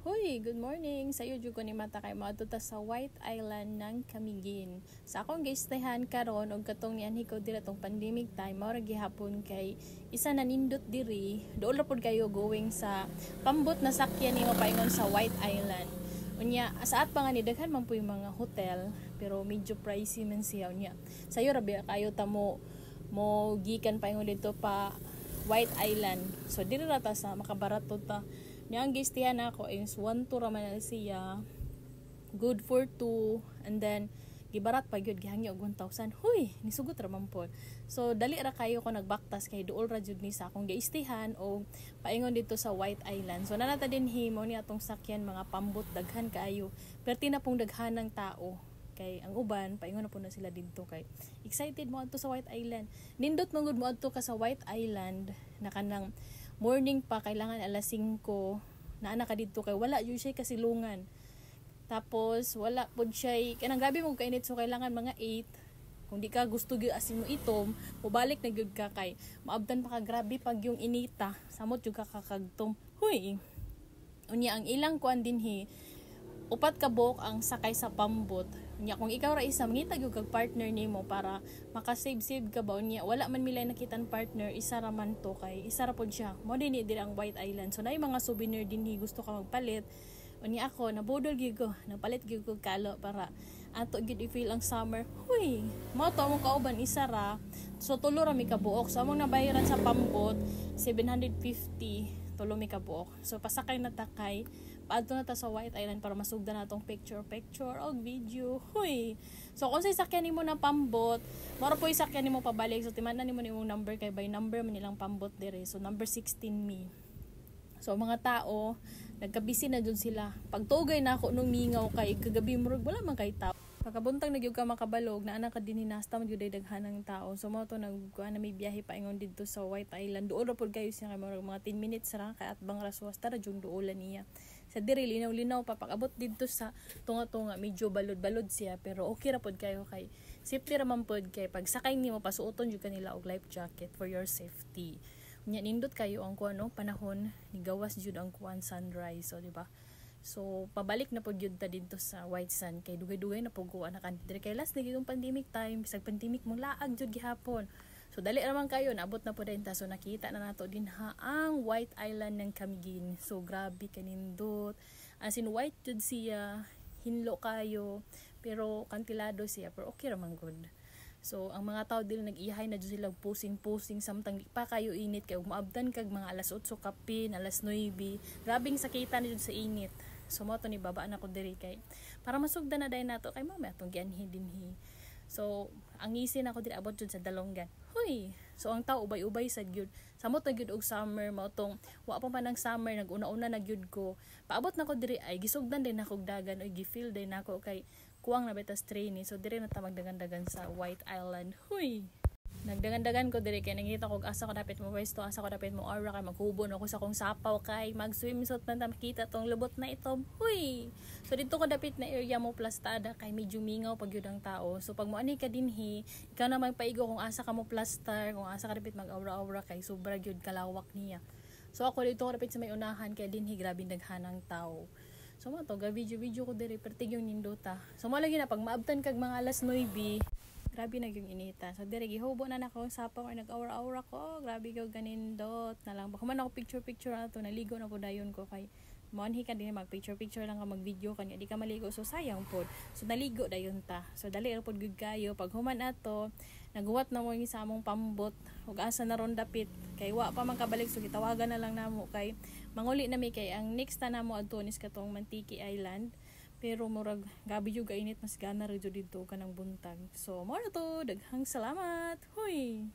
Hoy, good morning. Sayo jud ko ni mata kay moadto ta sa White Island ng Camiguin. Sa akong gistahan karon og katong nianhi ko dira tong pandemic time, mao ra gihapon kay isa na nindot diri. Dool ra pud kayo going sa pambot na sakyan nimo paingon sa White Island. Unya, saat pa nga ni daghan man po yung mga hotel, pero medyo pricey man siya unya. Sayo ra ba kayo ta mo gikan paingon dito pa White Island. So diri ra ta sa makabarato ta. Yang gistihan ako is 1 to raman na siya, good for 2, and then gibarat pa gyud gihangyo og 1,000. Huy, nisugot ra man po. So dali ra kayo ko nagbaktas kay duol ra jud ni sa akong giistihan o paingon dito sa White Island. So nanata din himo ni atong sakyan mga pambot daghan kaayo. Perti na pong daghan ng tao. Kay ang uban paingon na po na sila dito kay excited mo adto sa White Island. Nindot man gud mo adto ka sa White Island na kanang morning pa, kailangan alas 5 na anak ka dito kay wala yun siya kasilungan. Tapos wala pod siya kanang grabe mo kainit, so kailangan mga 8 kung di ka gusto gyud asin mo itom mobalik na gyud ka kay maabdan pa ka grabe pag yung inita samot gyud ka kakagtom. Huy, unya ang ilang kuan dinhi upat ka buok ang sakay sa pambot. Unya kung ikaw ra isa mangita gyud kag partner nimo para maka-save ka ba unya wala man milay nakitan partner, isa ra man to kay isa ra pod siya. Mo dinhi diri ang White Island. So naay mga souvenir dinhi gusto ka magpalit. Unya ako nabudol gyud ko, napalit gyud ko kalo para ato gyud i-feel ang summer. Huy, mao to among kauban isa ra. So tulo ra mi ka buok. So among nabayaran sa pambot 750 tulo mi ka buok. So pasakay na takay paadto na ta sa White Island para masugdan natong picture o video. Huy. So kung sa sakyan nimo na pambot, maro po isakyan nimo pabalik. So timan na nimo nimong number kay by number man nilang pambot dire. So number 16 mi. So mga tao nagkabisi na dun sila. Pagtugay na ako nung mingaw kay kagabi murag wala man kay tao. Pagkabuntang nagyug ka makabalog na anak ka din hinasta man gyud daghan ng tao. So mo to nagkuan na may biyahe paingon didto sa White Island. Duol ra pud kayo siya kay mga 10 minutes ra kay atbang raswas tara jung duolan niya. Sa diri linaw-linaw pa pag-abot didto sa tunga-tunga medyo balod-balod siya pero okay ra pud kayo kay safety ra man pud kay pag sakay nimo pasuoton jud kanila og life jacket for your safety. Nya nindot kayo ang kuan no panahon ni gawas jud ang kuan sunrise, so di ba? So pabalik na pud jud ta didto sa White Sand kay dugay-dugay na pud kuan na kanti kay last na gitong pandemic time, bisag pandemic mo laag jud gihapon. So dali raman kayo naabot na pud ta, so nakita na nato din ha ang White Island ng Camiguin. So grabe kanindot. As in white jud siya, hinlo kayo pero kantilado siya pero okay ra man good. So ang mga tao dili nag-ihay na jud sila pusing-pusing samtang di pa kayo init kay umaabdan kag mga alas 8 kapin, alas 9. Grabing sakitan jud sa init. So mo to ni baba na ko diri kay para masugdan na dayon nato kay mama atong gianhi dinhi. So ang isin ako diri abot jud sa Dalongan. Huy. So ang tao ubay-ubay sad gyud. Samot na gyud og summer mao tong wa pa man ang summer nag-una-una na gyud ko. Paabot na ko diri ay gisugdan din ako og dagan oy gifeel din ako kay kuwang na betas train. So dire na ta magdagan-dagan sa White Island. Huy. Nagdagan-dagan ko diri kay nakita ko asa ko dapat mo pwesto, asa ko dapat mo aura kay maghubon ako sa kong sapaw kay mag-swimsuit man ta makita tong lubot na ito. Huy. So dito ko dapat na area mo plastada kay medyo mingaw pag yun ang tao. So pag mo ani ka dinhi, ikaw na magpaigo kung asa ka mo plaster, kung asa ka dapat mag-aura-aura kay sobra gyud kalawak niya. So ako dito ko dapat sa may unahan kay dinhi grabe daghanang tao. So mo to ga video ko diri pertig yung nindota. So mo lagi na pag maabtan kag mga alas 9, grabe na yung inita. So dire gihubo na nako sa pa ko nag-aura-aura ko. Grabe gyud ganindot na lang. Baka man ako picture na to, naligo na po dayon ko kay monhi ka din mag-picture lang ka mag-video kanya di ka maligo so sayang pod. So naligo dayon ta. So dali ra pod gud kayo pag human ato naghuwat na mo ni sa among pambot ug asa na ron dapit kay wa pa man kabalik so gitawagan na lang namo kay manguli na mi kay ang next ta namo adto nis katong Mantiki Island. Pero murag gabi jud kainit mas gana ra jud dito kanang buntag. So mo na to, daghang salamat. Hoy.